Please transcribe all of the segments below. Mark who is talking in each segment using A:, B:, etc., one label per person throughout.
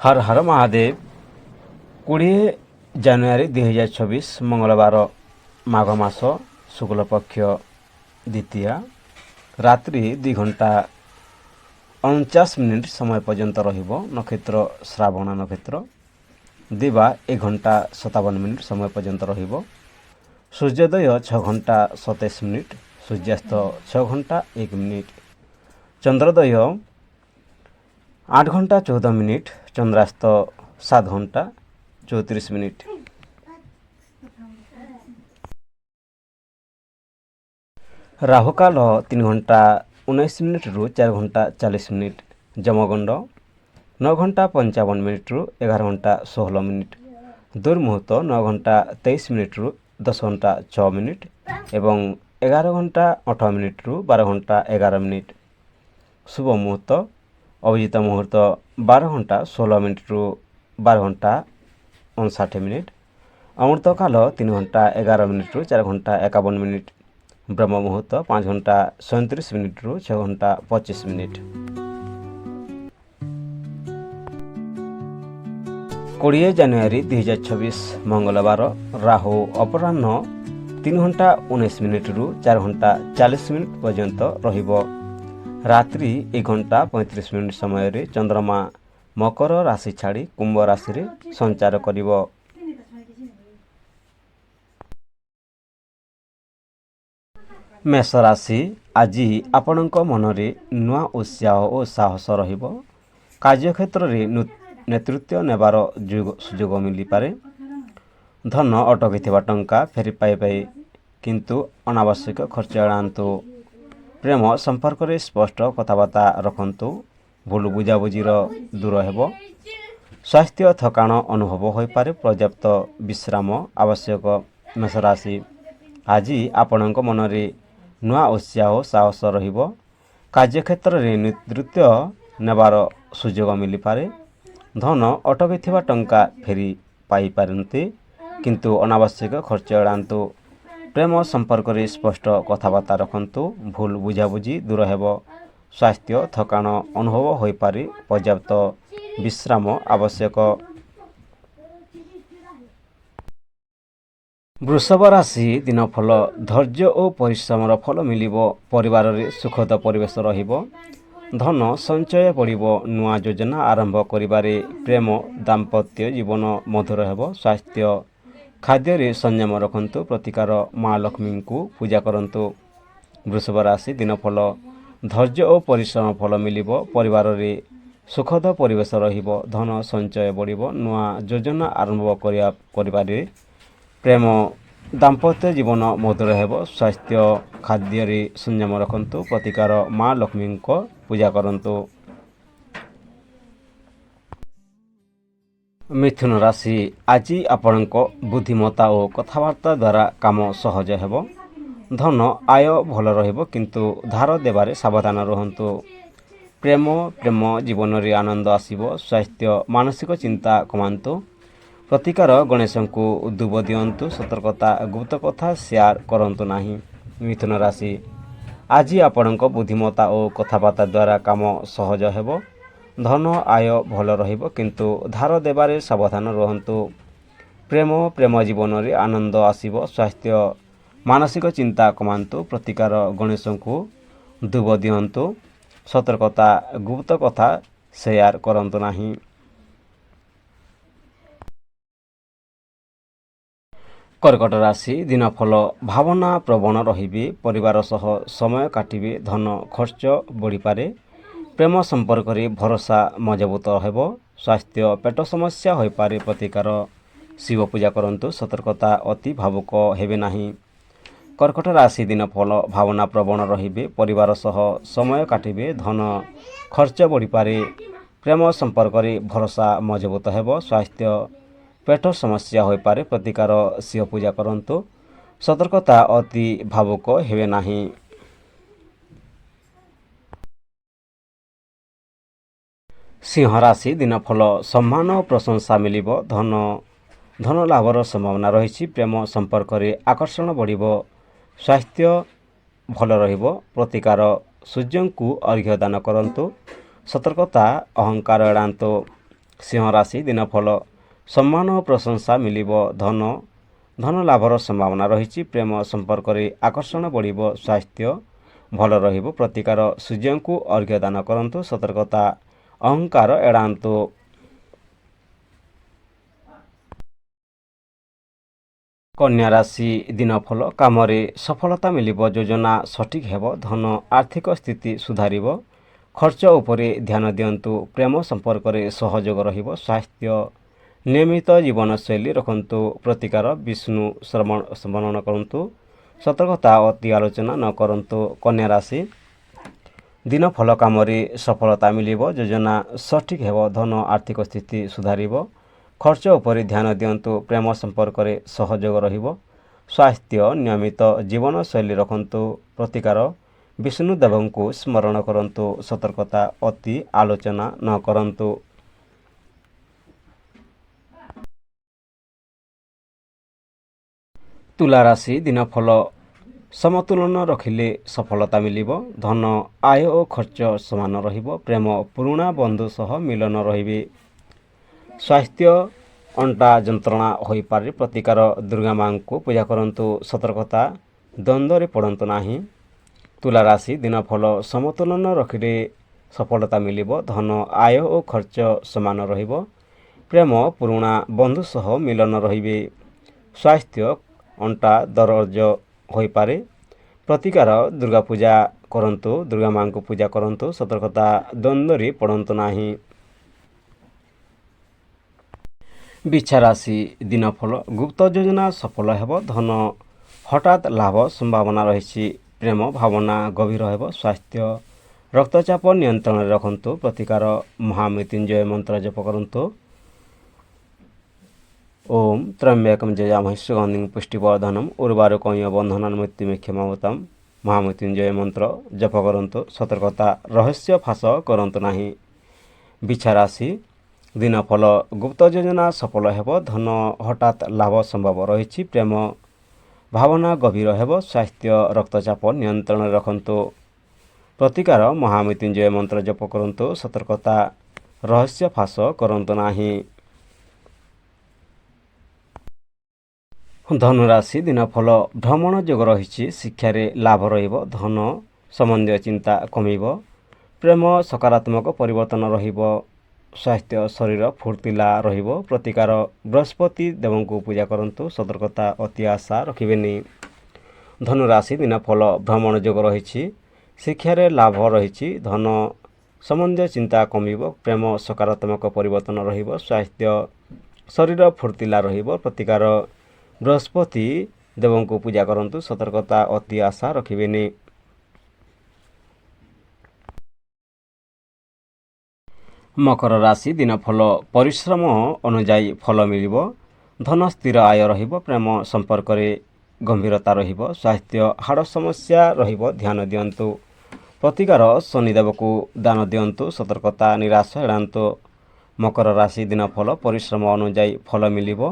A: हर हर महादेव 20 ଜାନୁଆରୀ 2024 ମଙ୍ଗଳବାର ମାଘ ମାସ ଶୁକ୍ଲପକ୍ଷ ଦ୍ୱିତୀୟା ରାତ୍ରି 2 ଘଣ୍ଟା 49 ମିନିଟ୍ ସମୟ ପର୍ଯ୍ୟନ୍ତ ରହିବ ନକ୍ଷତ୍ର ଶ୍ରାବଣ ନକ୍ଷତ୍ର। ଦିବା 1 ଘଣ୍ଟା 57 ମିନିଟ୍ ସମୟ ପର୍ଯ୍ୟନ୍ତ ରହିବ। ସୂର୍ଯ୍ୟୋଦୟ 6 ଘଣ୍ଟା 27 ମିନିଟ୍, ସୂର୍ଯ୍ୟାସ୍ତ 6 ଘଣ୍ଟା 1 ମିନିଟ୍, ଚନ୍ଦ୍ରୋଦୟ 8 ଘଣ୍ଟା 14 ମିନିଟ୍, ଚନ୍ଦ୍ରାସ୍ତ 7 ଘଣ୍ଟା 34 ମିନିଟ୍। ରାହୁକାଳ 3 ଘଣ୍ଟା 19 ମିନିଟ୍ରୁ 4 ଘଣ୍ଟା 40 ମିନିଟ୍, ଯମଗଣ୍ଡ 9 ଘଣ୍ଟା 55 ମିନିଟ୍ରୁ 11 ଘଣ୍ଟା 16 ମିନିଟ୍, ଦୁର୍ମୁହୂର୍ତ୍ତ 9 ଘଣ୍ଟା 23 ମିନିଟ୍ରୁ 10 ଘଣ୍ଟା 6 ମିନିଟ୍ ଏବଂ 11 ଘଣ୍ଟା 18 ମିନିଟ୍ରୁ 12 ଘଣ୍ଟା 11 ମିନିଟ୍। ଶୁଭ ମୁହୂର୍ତ୍ତ ଅଭିଜିତ ମୁହୂର୍ତ୍ତ 12 ଘଣ୍ଟା 16 ମିନିଟ୍ରୁ 12 ଘଣ୍ଟା 59 ମିନିଟ୍, ଅମୃତକାଳ 3 ଘଣ୍ଟା 11 ମିନିଟ୍ରୁ 4 ଘଣ୍ଟା 51 ମିନିଟ୍, ବ୍ରହ୍ମ ମୁହୂର୍ତ୍ତ 5 ଘଣ୍ଟା 37 ମିନିଟ୍ରୁ 6 ଘଣ୍ଟା 25 ମିନିଟ୍। 20 ଜାନୁଆରୀ 2024 ମଙ୍ଗଳବାର ରାହୁ ଅପରାହ୍ନ 3 ଘଣ୍ଟା 19 ମିନିଟ୍ରୁ 4 ଘଣ୍ଟା 40 ମିନିଟ୍ ପର୍ଯ୍ୟନ୍ତ ରହିବ। ରାତ୍ରି 1 ଘଣ୍ଟା 35 ମିନିଟ୍ ସମୟରେ ଚନ୍ଦ୍ରମା ମକର ରାଶି ଛାଡ଼ି କୁମ୍ଭ ରାଶିରେ ସଞ୍ଚାର କରିବ। ମେଷ ରାଶି, ଆଜି ଆପଣଙ୍କ ମନରେ ନୂଆ ଉତ୍ସାହ ଓ ସାହସ ରହିବ। କାର୍ଯ୍ୟକ୍ଷେତ୍ରରେ ନେତୃତ୍ୱ ନେବାର ସୁଯୋଗ ମିଳିପାରେ। ଧନ ଅଟକିଥିବା ଟଙ୍କା ଫେରି ପାଇବେ, କିନ୍ତୁ ଅନାବଶ୍ୟକ ଖର୍ଚ୍ଚ ଏଡ଼ାନ୍ତୁ। ପ୍ରେମ ସମ୍ପର୍କରେ ସ୍ପଷ୍ଟ କଥାବାର୍ତ୍ତା ରଖନ୍ତୁ, ଭୁଲ ବୁଝାବୁଝିର ଦୂର ହେବ। ସ୍ୱାସ୍ଥ୍ୟ ଥକାଣ ଅନୁଭବ ହୋଇପାରେ, ପର୍ଯ୍ୟାପ୍ତ ବିଶ୍ରାମ ଆବଶ୍ୟକ। ମେଷ ରାଶି, ଆଜି ଆପଣଙ୍କ ମନରେ ନୂଆ ଉତ୍ସାହ ଓ ସାହସ ରହିବ। କାର୍ଯ୍ୟକ୍ଷେତ୍ରରେ ନେତୃତ୍ୱ ନେବାର ସୁଯୋଗ ମିଳିପାରେ। ଧନ ଅଟକିଥିବା ଟଙ୍କା ଫେରି ପାଇପାରନ୍ତି, କିନ୍ତୁ ଅନାବଶ୍ୟକ ଖର୍ଚ୍ଚ ଏଡ଼ାନ୍ତୁ। ପ୍ରେମ ସମ୍ପର୍କରେ ସ୍ପଷ୍ଟ କଥାବାର୍ତ୍ତା ରଖନ୍ତୁ, ଭୁଲ ବୁଝାବୁଝି ଦୂର ହେବ। ସ୍ୱାସ୍ଥ୍ୟ ଥକାଣ ଅନୁଭବ ହୋଇପାରେ, ପର୍ଯ୍ୟାପ୍ତ ବିଶ୍ରାମ ଆବଶ୍ୟକ। ବୃଷଭ ରାଶି, ଦିନଫଳ ଧୈର୍ଯ୍ୟ ଓ ପରିଶ୍ରମର ଫଳ ମିଳିବ। ପରିବାରରେ ସୁଖଦ ପରିବେଶ ରହିବ। ଧନ ସଞ୍ଚୟ ବଢ଼ିବ। ନୂଆ ଯୋଜନା ଆରମ୍ଭ କରିବାରେ ପ୍ରେମ ଦାମ୍ପତ୍ୟ ଜୀବନ ମଧୁର ହେବ। ସ୍ୱାସ୍ଥ୍ୟ ଖାଦ୍ୟରେ ସଂଯମ ରଖନ୍ତୁ, ପ୍ରତିକାର ମା ଲକ୍ଷ୍ମୀଙ୍କୁ ପୂଜା କରନ୍ତୁ। ବୃଷଭ ରାଶି, ଦିନଫଳ ଧୈର୍ଯ୍ୟ ଓ ପରିଶ୍ରମ ଫଳ ମିଳିବ। ପରିବାରରେ ସୁଖଦ ପରିବେଶ ରହିବ। ଧନ ସଞ୍ଚୟ ବଢ଼ିବ। ନୂଆ ଯୋଜନା ଆରମ୍ଭ କରିବାରେ ପ୍ରେମ ଦାମ୍ପତ୍ୟ ଜୀବନ ମଧୁର ହେବ। ସ୍ୱାସ୍ଥ୍ୟ ଖାଦ୍ୟରେ ସଂଯମ ରଖନ୍ତୁ, ପ୍ରତିକାର ମା ଲକ୍ଷ୍ମୀଙ୍କ ପୂଜା କରନ୍ତୁ। ମିଥୁନ ରାଶି, ଆଜି ଆପଣଙ୍କ ବୁଦ୍ଧିମତ୍ତା ଓ କଥାବାର୍ତ୍ତା ଦ୍ୱାରା କାମ ସହଜ ହେବ। ଧନ ଆୟ ଭଲ ରହିବ, କିନ୍ତୁ ଧାର ଦେବାରେ ସାବଧାନ ରୁହନ୍ତୁ। ପ୍ରେମ ଜୀବନରେ ଆନନ୍ଦ ଆସିବ। ସ୍ୱାସ୍ଥ୍ୟ ମାନସିକ ଚିନ୍ତା କମାନ୍ତୁ। ପ୍ରତିକାର ଗଣେଶଙ୍କୁ ଦୁବ ଦିଅନ୍ତୁ। ସତର୍କତା ଗୁପ୍ତ କଥା ସେୟାର କରନ୍ତୁ ନାହିଁ। ମିଥୁନ ରାଶି, ଆଜି ଆପଣଙ୍କ ବୁଦ୍ଧିମତ୍ତା ଓ କଥାବାର୍ତ୍ତା ଦ୍ୱାରା କାମ ସହଜ ହେବ। ଧନ ଆୟ ଭଲ ରହିବ, କିନ୍ତୁ ଧାର ଦେବାରେ ସାବଧାନ ରୁହନ୍ତୁ। ପ୍ରେମ ଜୀବନରେ ଆନନ୍ଦ ଆସିବ। ସ୍ୱାସ୍ଥ୍ୟ ମାନସିକ ଚିନ୍ତା କମାନ୍ତୁ। ପ୍ରତିକାର ଗଣେଶଙ୍କୁ ଦୁବ ଦିଅନ୍ତୁ। ସତର୍କତା ଗୁପ୍ତ କଥା ସେୟାର କରନ୍ତୁ ନାହିଁ। କର୍କଟ ରାଶି, ଦିନଫଳ ଭାବନା ପ୍ରବଣ ରହିବେ। ପରିବାର ସହ ସମୟ କାଟିବେ। ଧନ ଖର୍ଚ୍ଚ ବଢ଼ିପାରେ। ପ୍ରେମ ସମ୍ପର୍କରେ ଭରସା ମଜବୁତ ହେବ। ସ୍ୱାସ୍ଥ୍ୟ ପେଟ ସମସ୍ୟା ହୋଇପାରେ, ପ୍ରତିକାର ଶିବ ପୂଜା କରନ୍ତୁ। ସତର୍କତା ଅତି ଭାବୁକ ହେବେ ନାହିଁ। କର୍କଟ ରାଶି, ଦିନଫଳ ଭାବନା ପ୍ରବଣ ରହିବେ। ପରିବାର ସହ ସମୟ କାଟିବେ। ଧନ ଖର୍ଚ୍ଚ ବଢ଼ିପାରେ। ପ୍ରେମ ସମ୍ପର୍କରେ ଭରସା ମଜବୁତ ହେବ। ସ୍ୱାସ୍ଥ୍ୟ ପେଟ ସମସ୍ୟା ହୋଇପାରେ, ପ୍ରତିକାର ଶିବ ପୂଜା କରନ୍ତୁ। ସତର୍କତା ଅତି ଭାବୁକ ହେବେ ନାହିଁ। ସିଂହ ରାଶି, ଦିନଫଳ ସମ୍ମାନ ଓ ପ୍ରଶଂସା ମିଳିବ। ଧନ ଲାଭର ସମ୍ଭାବନା ରହିଛି। ପ୍ରେମ ସମ୍ପର୍କରେ ଆକର୍ଷଣ ବଢ଼ିବ। ସ୍ୱାସ୍ଥ୍ୟ ଭଲ ରହିବ। ପ୍ରତିକାର ସୂର୍ଯ୍ୟଙ୍କୁ ଅର୍ଘ୍ୟ ଦାନ କରନ୍ତୁ। ସତର୍କତା ଅହଙ୍କାର ଏଡ଼ାନ୍ତୁ। ସିଂହ ରାଶି ଦିନଫଳ ସମ୍ମାନ ଓ ପ୍ରଶଂସା ମିଳିବ। ଧନ ଲାଭର ସମ୍ଭାବନା ରହିଛି। ପ୍ରେମ ସମ୍ପର୍କରେ ଆକର୍ଷଣ ବଢ଼ିବ। ସ୍ୱାସ୍ଥ୍ୟ ଭଲ ରହିବ। ପ୍ରତିକାର ସୂର୍ଯ୍ୟଙ୍କୁ ଅର୍ଘ୍ୟ ଦାନ କରନ୍ତୁ। ସତର୍କତା ଅହଙ୍କାର ଏଡ଼ାନ୍ତୁ। କନ୍ୟା ରାଶି ଦିନଫଳ କାମରେ ସଫଳତା ମିଳିବ। ଯୋଜନା ସଠିକ୍ ହେବ। ଧନ ଆର୍ଥିକ ସ୍ଥିତି ସୁଧାରିବ। ଖର୍ଚ୍ଚ ଉପରେ ଧ୍ୟାନ ଦିଅନ୍ତୁ। ପ୍ରେମ ସମ୍ପର୍କରେ ସହଯୋଗ ରହିବ। ସ୍ୱାସ୍ଥ୍ୟ ନିୟମିତ ଜୀବନଶୈଳୀ ରଖନ୍ତୁ। ପ୍ରତିକାର ବିଷ୍ଣୁ ସ୍ମରଣ କରନ୍ତୁ। ସତର୍କତା ଅତି ଆଲୋଚନା ନ କରନ୍ତୁ। କନ୍ୟା ରାଶି ଦିନଫଳ କାମରେ ସଫଳତା ମିଳିବ। ଯୋଜନା ସଠିକ୍ ହେବ। ଧନ ଆର୍ଥିକ ସ୍ଥିତି ସୁଧାରିବ। ଖର୍ଚ୍ଚ ଉପରେ ଧ୍ୟାନ ଦିଅନ୍ତୁ। ପ୍ରେମ ସମ୍ପର୍କରେ ସହଯୋଗ ରହିବ। ସ୍ୱାସ୍ଥ୍ୟ ନିୟମିତ ଜୀବନଶୈଳୀ ରଖନ୍ତୁ। ପ୍ରତିକାର ବିଷ୍ଣୁ ଦେବଙ୍କୁ ସ୍ମରଣ କରନ୍ତୁ। ସତର୍କତା ଅତି ଆଲୋଚନା ନ କରନ୍ତୁ। ତୁଲା ରାଶି ଦିନଫଳ ସମତୁଳନ ରଖିଲେ ସଫଳତା ମିଳିବ। ଧନ ଆୟ ଓ ଖର୍ଚ୍ଚ ସମାନ ରହିବ। ପ୍ରେମ ପୁରୁଣା ବନ୍ଧୁ ସହ ମିଳନ ରହିବେ। ସ୍ୱାସ୍ଥ୍ୟ ଅଣ୍ଟା ଯନ୍ତ୍ରଣା ହୋଇପାରେ। ପ୍ରତିକାର ଦୁର୍ଗା ମାଙ୍କୁ ପୂଜା କରନ୍ତୁ। ସତର୍କତା ଦ୍ୱନ୍ଦ୍ୱରେ ପଡ଼ନ୍ତୁ ନାହିଁ। ତୁଲା ରାଶି ଦିନଫଳ ସମତୁଳନ ରଖିଲେ ସଫଳତା ମିଳିବ। ଧନ ଆୟ ଓ ଖର୍ଚ୍ଚ ସମାନ ରହିବ। ପ୍ରେମ ପୁରୁଣା ବନ୍ଧୁ ସହ ମିଳନ ରହିବେ। ସ୍ୱାସ୍ଥ୍ୟ ଅଣ୍ଟା ଦରଜ ହୋଇପାରେ। ପ୍ରତିକାର ଦୁର୍ଗା ପୂଜା କରନ୍ତୁ। ଦୁର୍ଗା ମାଙ୍କୁ ପୂଜା କରନ୍ତୁ। ସତର୍କତା ଦ୍ୱନ୍ଦ୍ୱରେ ପଡ଼ନ୍ତୁ ନାହିଁ। ବିଛା ରାଶି ଦିନଫଳ ଗୁପ୍ତ ଯୋଜନା ସଫଳ ହେବ। ଧନ ହଠାତ୍ ଲାଭ ସମ୍ଭାବନା ରହିଛି। ପ୍ରେମ ଭାବନା ଗଭୀର ହେବ। ସ୍ୱାସ୍ଥ୍ୟ ରକ୍ତଚାପ ନିୟନ୍ତ୍ରଣରେ ରଖନ୍ତୁ। ପ୍ରତିକାର ମହାମୃତ୍ୟୁଞ୍ଜୟ ମନ୍ତ୍ର ଜପ କରନ୍ତୁ। ଓମ୍ ତ୍ରମ୍ବକଂ ଯଜାମହେ ସୁଗନ୍ଧିଂ ପୁଷ୍ଟିବର୍ଧନଂ ଉର୍ବାରୁକମିବ ବନ୍ଧନାନ୍ ମୃତ୍ୟୁମୁକ୍ଷମାମୃତମ୍। ମହାମୃତ୍ୟୁଞ୍ଜୟ ମନ୍ତ୍ର ଜପ କରନ୍ତୁ। ସତର୍କତା ରହସ୍ୟ ଫାଶ କରନ୍ତୁ ନାହିଁ। ବିଛା ରାଶି ଦିନଫଳ ଗୁପ୍ତ ଯୋଜନା ସଫଳ ହେବ। ଧନ ହଠାତ୍ ଲାଭ ସମ୍ଭବ ରହିଛି। ପ୍ରେମ ଭାବନା ଗଭୀର ହେବ। ସ୍ୱାସ୍ଥ୍ୟ ରକ୍ତଚାପ ନିୟନ୍ତ୍ରଣରେ ରଖନ୍ତୁ। ପ୍ରତିକାର ମହାମୃତ୍ୟୁଞ୍ଜୟ ମନ୍ତ୍ର ଜପ କରନ୍ତୁ। ସତର୍କତା ରହସ୍ୟ ଫାଶ କରନ୍ତୁ ନାହିଁ। ଧନୁରାଶି ଦିନଫଳ ଭ୍ରମଣ ଯୋଗ ରହିଛି। ଶିକ୍ଷାରେ ଲାଭ ରହିବ। ଧନ ସମ୍ବନ୍ଧୀୟ ଚିନ୍ତା କମିବ। ପ୍ରେମ ସକାରାତ୍ମକ ପରିବର୍ତ୍ତନ ରହିବ। ସ୍ୱାସ୍ଥ୍ୟ ଶରୀର ଫୁର୍ତ୍ତିଲା ରହିବ। ପ୍ରତିକାର ବୃହସ୍ପତି ଦେବଙ୍କୁ ପୂଜା କରନ୍ତୁ। ସତର୍କତା ଅତି ଆଶା ରଖିବେନି। ଧନୁରାଶି ଦିନଫଳ ଭ୍ରମଣ ଯୋଗ ରହିଛି। ଶିକ୍ଷାରେ ଲାଭ ରହିଛି। ଧନ ସମ୍ବନ୍ଧୀୟ ଚିନ୍ତା କମିବ। ପ୍ରେମ ସକାରାତ୍ମକ ପରିବର୍ତ୍ତନ ରହିବ। ସ୍ୱାସ୍ଥ୍ୟ ଶରୀର ଫୁର୍ତ୍ତିଲା ରହିବ। ପ୍ରତିକାର ବୃହସ୍ପତି ଦେବଙ୍କୁ ପୂଜା କରନ୍ତୁ। ସତର୍କତା ଅତି ଆଶା ରଖିବେନି। ମକର ରାଶି ଦିନଫଳ ପରିଶ୍ରମ ଅନୁଯାୟୀ ଫଳ ମିଳିବ। ଧନ ସ୍ଥିର ଆୟ ରହିବ। ପ୍ରେମ ସମ୍ପର୍କରେ ଗମ୍ଭୀରତା ରହିବ। ସ୍ୱାସ୍ଥ୍ୟ ହାଡ଼ ସମସ୍ୟା ରହିବ। ଧ୍ୟାନ ଦିଅନ୍ତୁ। ପ୍ରତିକାର ଶନିଦେବକୁ ଦାନ ଦିଅନ୍ତୁ। ସତର୍କତା ନିରାଶ ଏଡ଼ାନ୍ତୁ। ମକର ରାଶି ଦିନଫଳ ପରିଶ୍ରମ ଅନୁଯାୟୀ ଫଳ ମିଳିବ।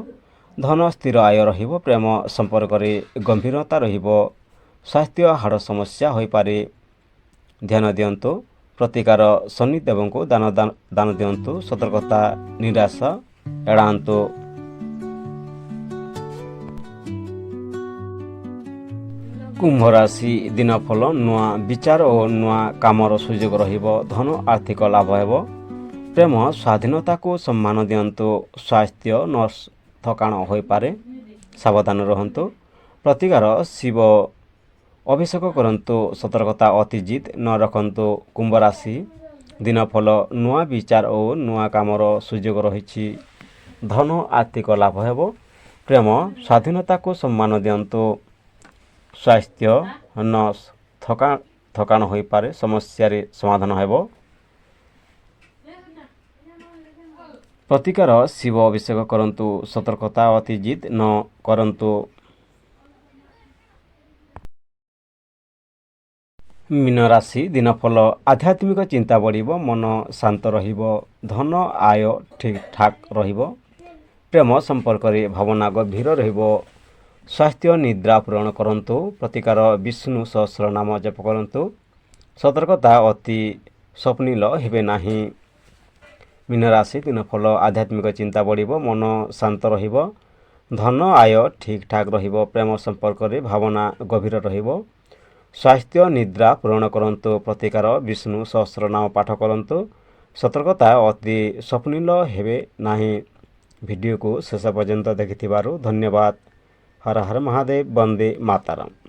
A: ଧନ ସ୍ଥିର ଆୟ ରହିବ। ପ୍ରେମ ସମ୍ପର୍କରେ ଗମ୍ଭୀରତା ରହିବ। ସ୍ୱାସ୍ଥ୍ୟ ହାଡ଼ ସମସ୍ୟା ହୋଇପାରେ। ଧ୍ୟାନ ଦିଅନ୍ତୁ। ପ୍ରତିକାର ଶନିଦେବଙ୍କୁ ଦାନ ଦିଅନ୍ତୁ। ସତର୍କତା ନିରାଶ ଏଡ଼ାନ୍ତୁ। କୁମ୍ଭ ରାଶି ଦିନଫଳ ନୂଆ ବିଚାର ଓ ନୂଆ କାମର ସୁଯୋଗ ରହିବ। ଧନ ଆର୍ଥିକ ଲାଭ ହେବ। ପ୍ରେମ ସ୍ୱାଧୀନତାକୁ ସମ୍ମାନ ଦିଅନ୍ତୁ। ସ୍ୱାସ୍ଥ୍ୟ ଥକାଣ ହୋଇପାରେ। ସାବଧାନ ରୁହନ୍ତୁ। ପ୍ରତିକାର ଶିବ ଅଭିଷେକ କରନ୍ତୁ। ସତର୍କତା ଅତି ଜିଦ୍ ନ ରଖନ୍ତୁ। କୁମ୍ଭ ରାଶି ଦିନଫଳ ନୂଆ ବିଚାର ଓ ନୂଆ କାମର ସୁଯୋଗ ରହିଛି। ଧନ ଆର୍ଥିକ ଲାଭ ହେବ। ପ୍ରେମ ସ୍ୱାଧୀନତାକୁ ସମ୍ମାନ ଦିଅନ୍ତୁ। ସ୍ୱାସ୍ଥ୍ୟ ଥକାଣ ହୋଇପାରେ। ସମସ୍ୟାରେ ସମାଧାନ ହେବ। ପ୍ରତିକାର ଶିବ ଅଭିଷେକ କରନ୍ତୁ। ସତର୍କତା ଅତି ଜିଦ୍ ନ କରନ୍ତୁ। ମୀନ ରାଶି ଦିନଫଳ ଆଧ୍ୟାତ୍ମିକ ଚିନ୍ତା ବଢ଼ିବ। ମନ ଶାନ୍ତ ରହିବ। ଧନ ଆୟ ଠିକ୍ ଠାକ୍ ରହିବ। ପ୍ରେମ ସମ୍ପର୍କରେ ଭାବନା ଗଭୀର ରହିବ। ସ୍ୱାସ୍ଥ୍ୟ ନିଦ୍ରା ପୂରଣ କରନ୍ତୁ। ପ୍ରତିକାର ବିଷ୍ଣୁ ସହସ୍ର ନାମ ଜପ କରନ୍ତୁ। ସତର୍କତା ଅତି ସ୍ୱପ୍ନିଲ ହେବେ ନାହିଁ। ମୀନ ରାଶି ଦିନଫଳ ଆଧ୍ୟାତ୍ମିକ ଚିନ୍ତା ବଢ଼ିବ, ମନ ଶାନ୍ତ ରହିବ, ଧନ ଆୟ ଠିକ୍ ଠାକ୍ ରହିବ, ପ୍ରେମ ସମ୍ପର୍କରେ ଭାବନା ଗଭୀର ରହିବ। ସ୍ୱାସ୍ଥ୍ୟ ନିଦ୍ରା ପୂରଣ କରନ୍ତୁ, ପ୍ରତିକାର ବିଷ୍ଣୁ ସହସ୍ର ନାମ ପାଠ କରନ୍ତୁ, ସତର୍କତା ଅତି ସ୍ୱପ୍ନିଲ ହେବେ ନାହିଁ। ଭିଡ଼ିଓକୁ ଶେଷ ପର୍ଯ୍ୟନ୍ତ ଦେଖିଥିବାରୁ ଧନ୍ୟବାଦ। ହର ହର ମହାଦେବ, ବନ୍ଦେ ମାତରମ୍।